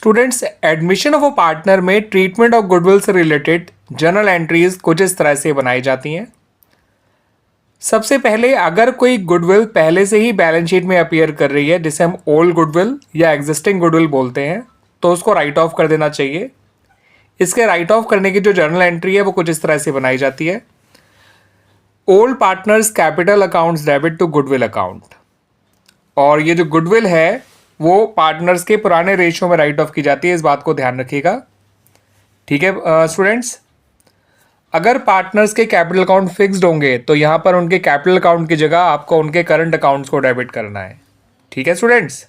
Students, admission of a partner में treatment of goodwill से related journal entries कुछ इस तरह से बनाई जाती हैं। सबसे पहले, अगर कोई गुडविल पहले से ही बैलेंस शीट में अपीयर कर रही है, जिसे हम ओल्ड गुडविल या एग्जिस्टिंग गुडविल बोलते हैं, तो उसको राइट ऑफ कर देना चाहिए। इसके राइट ऑफ करने की जो जर्नल एंट्री है वो कुछ इस तरह से बनाई जाती है। Old partners capital accounts debit to goodwill account, और ये जो गुडविल है वो पार्टनर्स के पुराने रेशियो में राइट ऑफ की जाती है। इस बात को ध्यान रखिएगा, ठीक है स्टूडेंट्स। अगर पार्टनर्स के कैपिटल अकाउंट फिक्स्ड होंगे तो यहाँ पर उनके कैपिटल अकाउंट की जगह आपको उनके करंट अकाउंट्स को डेबिट करना है, ठीक है स्टूडेंट्स।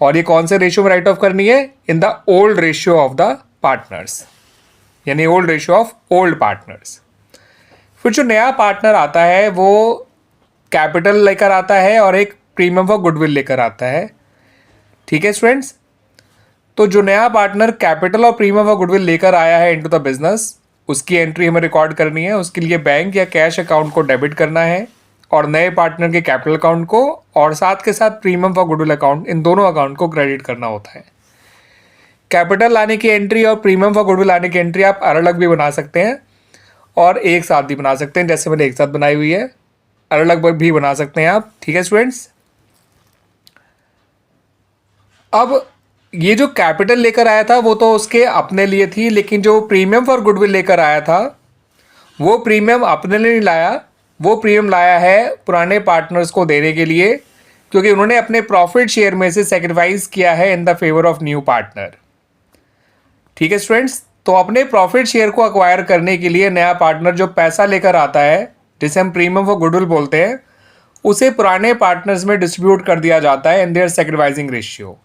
और ये कौन से रेशियो में राइट ऑफ करनी है? In the old ratio of the partners, यानी old ratio of old partners. फिर जो नया पार्टनर आता है वो कैपिटल लेकर आता है और एक प्रीमियम फॉर गुडविल लेकर आता है, ठीक है स्टूडेंट्स। तो जो नया पार्टनर कैपिटल और प्रीमियम फॉर गुडविल लेकर आया है इनटू द बिजनेस, उसकी एंट्री हमें रिकॉर्ड करनी है। उसके लिए बैंक या कैश अकाउंट को डेबिट करना है और नए पार्टनर के कैपिटल अकाउंट को, और साथ के साथ प्रीमियम फॉर गुडविल अकाउंट, इन दोनों अकाउंट को क्रेडिट करना होता है। कैपिटल लाने की एंट्री और प्रीमियम फॉर गुडविल लाने की एंट्री आप अलग अलग भी बना सकते हैं और एक साथ भी बना सकते हैं, जैसे मैंने एक साथ बनाई हुई है, अलग अलग भी बना सकते हैं आप, ठीक है स्टूडेंट्स। अब ये जो कैपिटल लेकर आया था वो तो उसके अपने लिए थी, लेकिन जो प्रीमियम फॉर गुडविल लेकर आया था वो प्रीमियम अपने लिए नहीं लाया, वो प्रीमियम लाया है पुराने पार्टनर्स को देने के लिए, क्योंकि उन्होंने अपने प्रॉफिट शेयर में से सेक्रीफाइस किया है in the favour of new partner, ठीक है स्टूडेंट्स। तो अपने प्रॉफिट शेयर को अक्वायर करने के लिए नया पार्टनर जो पैसा लेकर आता है, जिसे हम प्रीमियम फॉर गुडविल बोलते हैं, उसे पुराने पार्टनर्स में डिस्ट्रीब्यूट कर दिया जाता है इन देयर सेक्रीफाइसिंग रेशियो।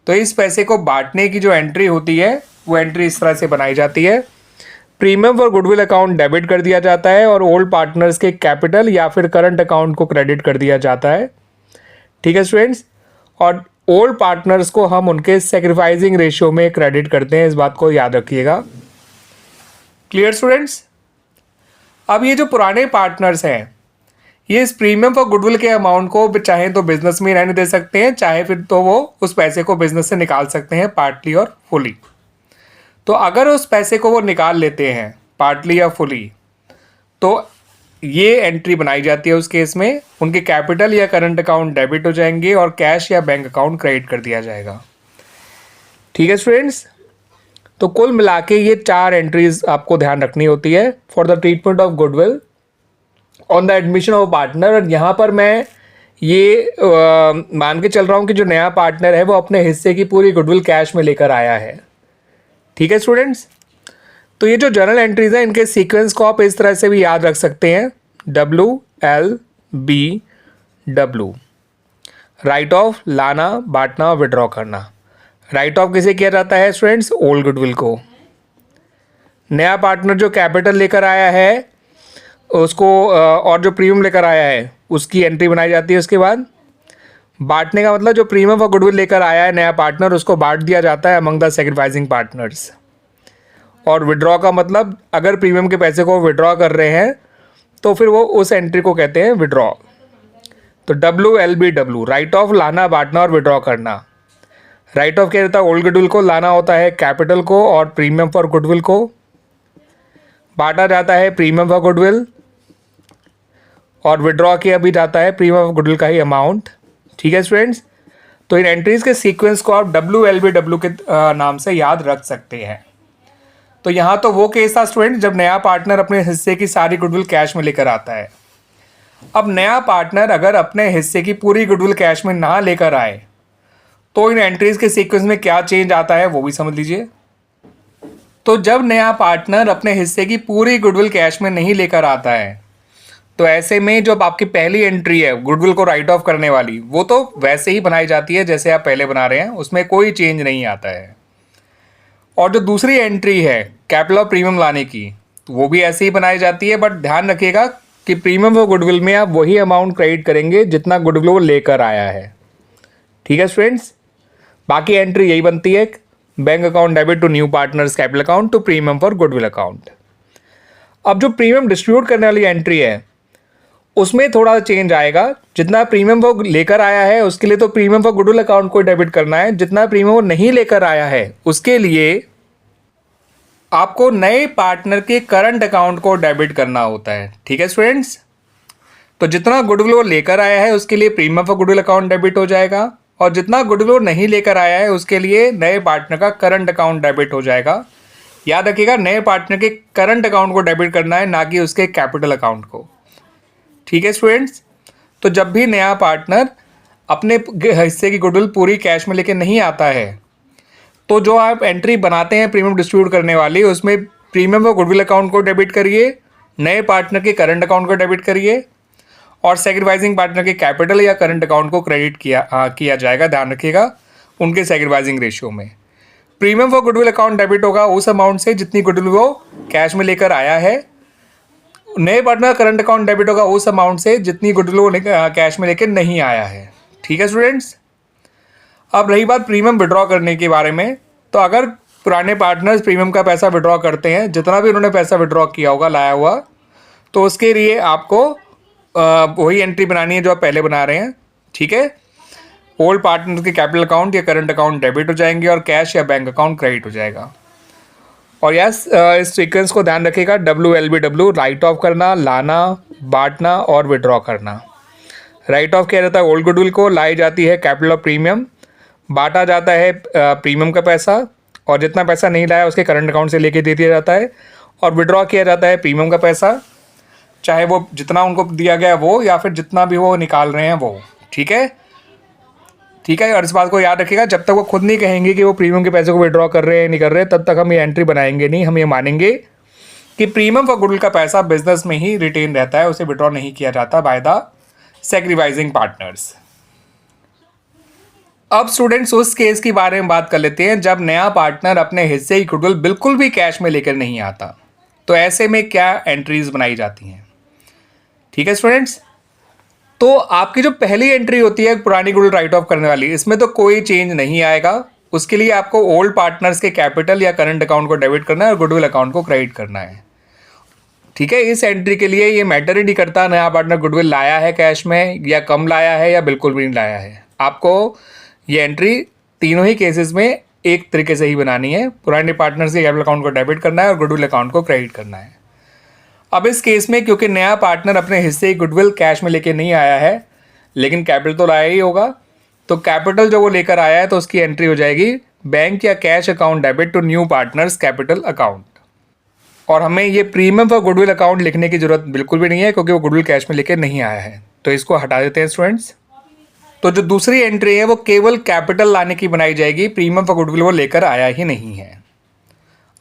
तो इस पैसे को बांटने की जो एंट्री होती है वो एंट्री इस तरह से बनाई जाती है। Premium for goodwill account debit कर दिया जाता है और ओल्ड पार्टनर्स के कैपिटल या फिर करंट अकाउंट को क्रेडिट कर दिया जाता है, ठीक है स्टूडेंट्स। और ओल्ड पार्टनर्स को हम उनके सेक्रीफाइसिंग रेशियो में क्रेडिट करते हैं, इस बात को याद रखिएगा। Clear students. अब ये जो पुराने पार्टनर्स हैं, ये इस प्रीमियम फॉर गुडविल के अमाउंट को चाहे तो बिजनेस में रहने दे सकते हैं, चाहे फिर तो वो उस पैसे को बिजनेस से निकाल सकते हैं, पार्टली और फुली। तो अगर उस पैसे को वो निकाल लेते हैं पार्टली या फुली, तो ये एंट्री बनाई जाती है। उस केस में उनके कैपिटल या करंट अकाउंट डेबिट हो जाएंगे और कैश या बैंक अकाउंट क्रेडिट कर दिया जाएगा, ठीक है स्टूडेंट्स। तो कुल मिला के ये 4 एंट्रीज आपको ध्यान रखनी होती है for the treatment of goodwill on the admission of partner. और यहाँ पर मैं ये मान के चल रहा हूँ कि जो नया पार्टनर है वो अपने हिस्से की पूरी गुडविल कैश में लेकर आया है, ठीक है स्टूडेंट्स। तो ये जो जर्नल एंट्रीज हैं इनके सीक्वेंस को आप इस तरह से भी याद रख सकते हैं, WLBW। राइट ऑफ, लाना, बांटना, विड्रॉ करना। राइट ऑफ किसे किया जाता है स्टूडेंट्स? ओल्ड गुडविल को। नया पार्टनर जो कैपिटल लेकर आया है उसको और जो प्रीमियम लेकर आया है उसकी एंट्री बनाई जाती है। उसके बाद बांटने का मतलब जो प्रीमियम और गुडविल लेकर आया है नया पार्टनर, उसको बांट दिया जाता है अमंग द सेक्रीफाइसिंग पार्टनर्स। और विड्रॉ का मतलब अगर प्रीमियम के पैसे को विड्रॉ कर रहे हैं तो फिर वो उस एंट्री को कहते हैं विड्रॉ। तो WLBW, राइट ऑफ, लाना, बांटना और विड्रॉ करना। राइट ऑफ क्या रहता है? ओल्ड गुडविल को लाना होता है कैपिटल को और प्रीमियम फॉर गुडविल को। बांटा जाता है प्रीमियम फॉर गुडविल और विड्रॉ किया भी जाता है प्रीमियम फॉर गुडविल का ही अमाउंट, ठीक है स्टूडेंट्स। तो इन एंट्रीज के सीक्वेंस को आप WLBW के नाम से याद रख सकते हैं। तो यहाँ तो वो केस था स्टूडेंट जब नया पार्टनर अपने हिस्से की सारी गुडविल कैश में लेकर आता है। अब नया पार्टनर अगर अपने हिस्से की पूरी गुडविल कैश में ना लेकर आए तो इन एंट्रीज के सीक्वेंस में क्या चेंज आता है वो भी समझ लीजिए। तो जब नया पार्टनर अपने हिस्से की पूरी गुडविल कैश में नहीं लेकर आता है तो ऐसे में जो आपकी पहली एंट्री है गुडविल को राइट ऑफ करने वाली, वो तो वैसे ही बनाई जाती है जैसे आप पहले बना रहे हैं, उसमें कोई चेंज नहीं आता है। और जो दूसरी एंट्री है कैपिटल और प्रीमियम लाने की, तो वो भी ऐसे ही बनाई जाती है, बट ध्यान रखिएगा कि प्रीमियम और गुडविल में आप वही अमाउंट क्रेडिट करेंगे जितना गुडविल वो लेकर आया है, ठीक है स्टूडेंट्स। बाकी एंट्री यही बनती है, bank account debit to new partners capital account to premium for goodwill account. अब जो प्रीमियम डिस्ट्रीब्यूट करने वाली एंट्री है उसमें थोड़ा चेंज आएगा। जितना प्रीमियम वो लेकर आया है उसके लिए तो प्रीमियम फॉर गुडविल अकाउंट को डेबिट करना है, जितना प्रीमियम वो नहीं लेकर आया है उसके लिए आपको नए पार्टनर के करंट अकाउंट को डेबिट करना होता है। ठीक है स्टूडेंट्स, तो जितना गुडविल वो लेकर आया है उसके लिए premium for goodwill account debit हो जाएगा, और जितना गुडविल वो नहीं लेकर आया है उसके लिए नए पार्टनर का करंट अकाउंट डेबिट हो जाएगा। याद रखिएगा, नए पार्टनर के करंट अकाउंट को डेबिट करना है, ना कि उसके कैपिटल अकाउंट को। ठीक है स्टूडेंट्स, तो जब भी नया पार्टनर अपने हिस्से की गुडविल पूरी कैश में लेके नहीं आता है तो जो आप एंट्री बनाते हैं प्रीमियम डिस्ट्रीब्यूट करने वाली, उसमें प्रीमियम और गुडविल अकाउंट को डेबिट करिए, नए पार्टनर के करंट अकाउंट को डेबिट करिए, और सैक्रिफाइसिंग पार्टनर के कैपिटल या करंट अकाउंट को क्रेडिट किया जाएगा। ध्यान रखिएगा उनके सैक्रिफाइसिंग रेशियो में। Premium for goodwill account debit होगा उस अमाउंट से जितनी गुडविल वो कैश में लेकर आया है। नए पार्टनर करंट अकाउंट डेबिट होगा उस अमाउंट से जितनी गुडविल वो कैश में लेकर नहीं आया है। ठीक है स्टूडेंट्स, अब रही बात प्रीमियम विड्रॉ करने के बारे में, तो अगर पुराने पार्टनर्स प्रीमियम का पैसा विड्रॉ करते हैं, जितना भी उन्होंने पैसा विड्रॉ किया होगा लाया हुआ, तो उसके लिए आपको वही एंट्री बनानी है जो आप पहले बना रहे हैं। ठीक है, ओल्ड पार्टनर के कैपिटल अकाउंट या करंट अकाउंट डेबिट हो जाएंगे और कैश या बैंक अकाउंट क्रेडिट हो जाएगा। और यस, इस सीक्वेंस को ध्यान रखिएगा, WLBW राइट ऑफ करना, लाना, बांटना और विड्रॉ करना। राइट ऑफ किया जाता है ओल्ड गुडविल को, लाई जाती है कैपिटल ऑफ प्रीमियम, बांटा जाता है प्रीमियम का पैसा, और जितना पैसा नहीं लाया उसके करंट अकाउंट से लेके दे दिया जाता है, और विड्रॉ किया जाता है प्रीमियम का पैसा, चाहे वो जितना उनको दिया गया वो या फिर जितना भी वो निकाल रहे हैं वो। ठीक है, ठीक है, और इस बात को याद रखिएगा, जब तक वो खुद नहीं कहेंगे कि वो प्रीमियम के पैसे को विड्रॉ कर रहे हैं नहीं कर रहे, तब तक हम ये एंट्री बनाएंगे नहीं। हम ये मानेंगे कि प्रीमियम फॉर गुडविल का पैसा बिजनेस में ही रिटेन रहता है, उसे विड्रॉ नहीं किया जाता बाय द सैक्रिफाइसिंग पार्टनर्स। अब स्टूडेंट्स उस केस के बारे में बात कर लेते हैं जब नया पार्टनर अपने हिस्से की गुडविल बिल्कुल भी कैश में लेकर नहीं आता, तो ऐसे में क्या एंट्रीज बनाई जाती हैं। ठीक है स्टूडेंट्स, तो आपकी जो पहली एंट्री होती है पुरानी गुडविल राइट ऑफ करने वाली, इसमें तो कोई चेंज नहीं आएगा। उसके लिए आपको ओल्ड पार्टनर्स के कैपिटल या करंट अकाउंट को डेबिट करना है और गुडविल अकाउंट को क्रेडिट करना है। ठीक है, इस एंट्री के लिए ये मैटर ही नहीं करता नया पार्टनर गुडविल लाया है कैश में या कम लाया है या बिल्कुल भी नहीं लाया है। आपको ये एंट्री तीनों ही केसेस में एक तरीके से ही बनानी है। पुराने पार्टनर्स के कैपिटल अकाउंट को डेबिट करना है और गुडविल अकाउंट को क्रेडिट करना है। अब इस केस में क्योंकि नया पार्टनर अपने हिस्से की गुडविल कैश में लेके नहीं आया है लेकिन कैपिटल तो लाया ही होगा, तो कैपिटल जो वो लेकर आया है तो उसकी एंट्री हो जाएगी बैंक या cash account debit to new partners capital account. और हमें ये प्रीमियम फॉर गुडविल अकाउंट लिखने की जरूरत बिल्कुल भी नहीं है क्योंकि वो गुडविल कैश में लेके नहीं आया है, तो इसको हटा देते हैं स्टूडेंट्स। तो जो दूसरी एंट्री है वो केवल कैपिटल लाने की बनाई जाएगी, प्रीमियम फॉर गुडविल वो लेकर आया ही नहीं है।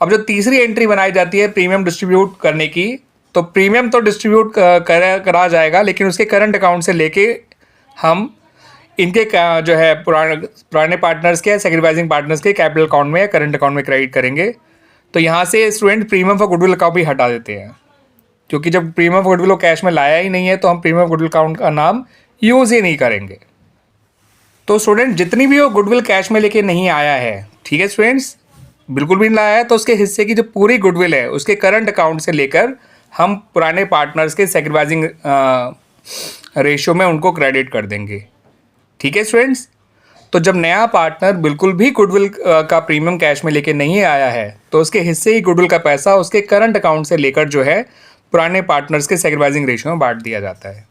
अब जो तीसरी एंट्री बनाई जाती है प्रीमियम डिस्ट्रीब्यूट करने की, तो प्रीमियम तो डिस्ट्रीब्यूट करा जाएगा लेकिन उसके करंट अकाउंट से लेके हम इनके जो है पुराने पार्टनर्स के सैक्रिफाइसिंग पार्टनर्स के कैपिटल अकाउंट में या करंट अकाउंट में क्रेडिट करेंगे। तो यहाँ से student premium for goodwill account भी हटा देते हैं, क्योंकि जब प्रीमियम फॉर गुडविल कैश में लाया ही नहीं है तो हम प्रीमियम गुडविल अकाउंट का नाम यूज़ ही नहीं करेंगे। तो स्टूडेंट जितनी भी वो गुडविल कैश में लेके नहीं आया है, ठीक है स्टूडेंट्स, बिल्कुल भी नहीं लाया है, तो उसके हिस्से की जो पूरी गुडविल है उसके करंट अकाउंट से लेकर हम पुराने पार्टनर्स के सैक्रिफाइसिंग रेशियो में उनको क्रेडिट कर देंगे। ठीक है स्टूडेंट्स, तो जब नया पार्टनर बिल्कुल भी गुडविल का प्रीमियम कैश में लेके नहीं आया है तो उसके हिस्से ही गुडविल का पैसा उसके करंट अकाउंट से लेकर जो है पुराने पार्टनर्स के सैक्रिफाइसिंग रेशियो में बांट दिया जाता है।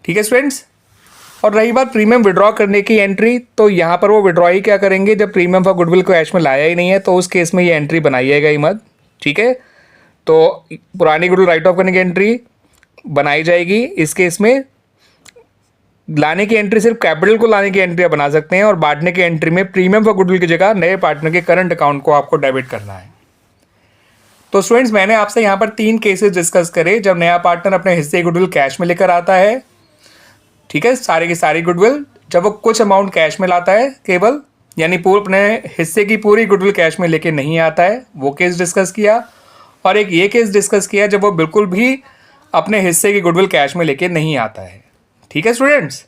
ठीक है स्टूडेंट्स, और रही बात प्रीमियम विड्रॉ करने की एंट्री, तो यहाँ पर वो विड्रॉ ही क्या करेंगे जब प्रीमियम फॉर गुडविल को कैश में लाया ही नहीं है, तो उस केस में ये एंट्री बनाइएगा ही मत। ठीक है, तो पुरानी गुडविल राइट ऑफ करने की एंट्री बनाई जाएगी। इस केस में लाने की एंट्री सिर्फ कैपिटल को लाने की एंट्री बना सकते हैं, और बांटने की एंट्री में प्रीमियम फॉर गुडविल की जगह नए पार्टनर के करंट अकाउंट को आपको डेबिट करना है। तो स्टूडेंट्स मैंने आपसे यहाँ पर 3 केसेस डिस्कस करे जब नया पार्टनर अपने हिस्से गुडविल कैश में लेकर आता है। ठीक है, सारी की सारी गुडविल, जब वो कुछ अमाउंट कैश में लाता है केवल, यानी पूरे अपने हिस्से की पूरी गुडविल कैश में लेके नहीं आता है, वो केस डिस्कस किया। और एक ये केस डिस्कस किया जब वो बिल्कुल भी अपने हिस्से की गुडविल कैश में लेके नहीं आता है। ठीक है स्टूडेंट्स,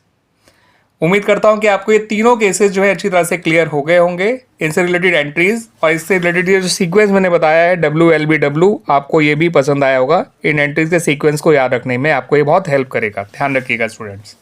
उम्मीद करता हूँ कि आपको ये तीनों केसेस जो है अच्छी तरह से क्लियर हो गए होंगे, इनसे रिलेटेड एंट्रीज और इससे रिलेटेड ये जो सीक्वेंस मैंने बताया है WLBW, आपको ये भी पसंद आया होगा। इन एंट्रीज के सीक्वेंस को याद रखने में आपको ये बहुत हेल्प करेगा। ध्यान रखिएगा स्टूडेंट्स।